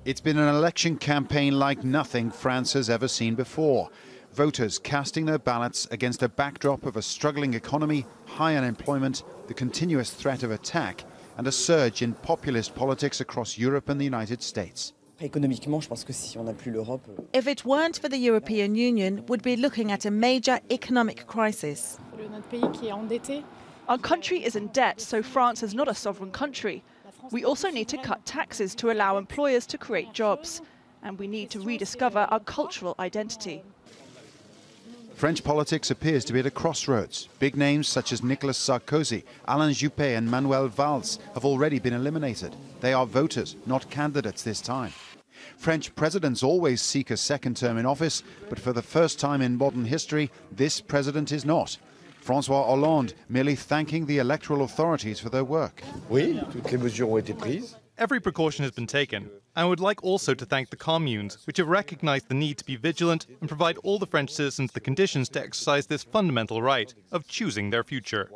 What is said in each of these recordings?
It's been an election campaign like nothing France has ever seen before. Voters casting their ballots against a backdrop of a struggling economy, high unemployment, the continuous threat of attack, and a surge in populist politics across Europe and the United States. If it weren't for the European Union, we'd be looking at a major economic crisis. Our country is in debt, so France is not a sovereign country. We also need to cut taxes to allow employers to create jobs. And we need to rediscover our cultural identity. French politics appears to be at a crossroads. Big names such as Nicolas Sarkozy, Alain Juppé and Manuel Valls have already been eliminated. They are voters, not candidates this time. French presidents always seek a second term in office, but for the first time in modern history, this president is not. François Hollande merely thanking the electoral authorities for their work. Oui, toutes les mesures ont été prises. Every precaution has been taken. I would like also to thank the communes, which have recognized the need to be vigilant and provide all the French citizens the conditions to exercise this fundamental right of choosing their future.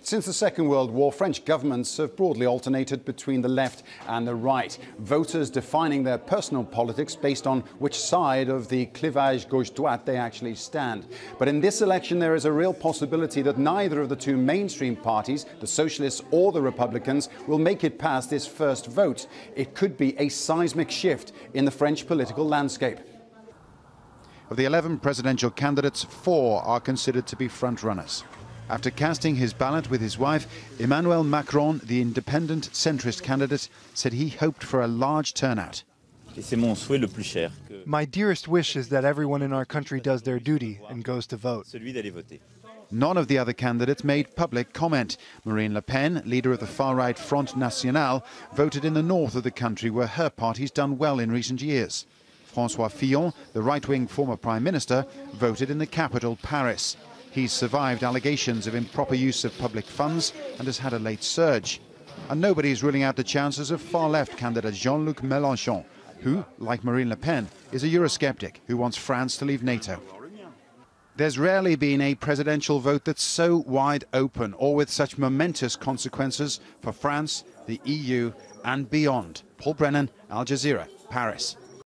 Since the Second World War, French governments have broadly alternated between the left and the right, voters defining their personal politics based on which side of the clivage gauche-droite they actually stand. But in this election, there is a real possibility that neither of the two mainstream parties, the Socialists or the Republicans, will make it past this first vote. It could be a seismic shift in the French political landscape. Of the 11 presidential candidates, 4 are considered to be front-runners. After casting his ballot with his wife, Emmanuel Macron, the independent centrist candidate, said he hoped for a large turnout. My dearest wish is that everyone in our country does their duty and goes to vote. None of the other candidates made public comment. Marine Le Pen, leader of the far-right Front National, voted in the north of the country where her party's done well in recent years. François Fillon, the right-wing former prime minister, voted in the capital, Paris. He's survived allegations of improper use of public funds and has had a late surge. And nobody's ruling out the chances of far-left candidate Jean-Luc Mélenchon, who, like Marine Le Pen, is a Eurosceptic who wants France to leave NATO. There's rarely been a presidential vote that's so wide open or with such momentous consequences for France, the EU and beyond. Paul Brennan, Al Jazeera, Paris.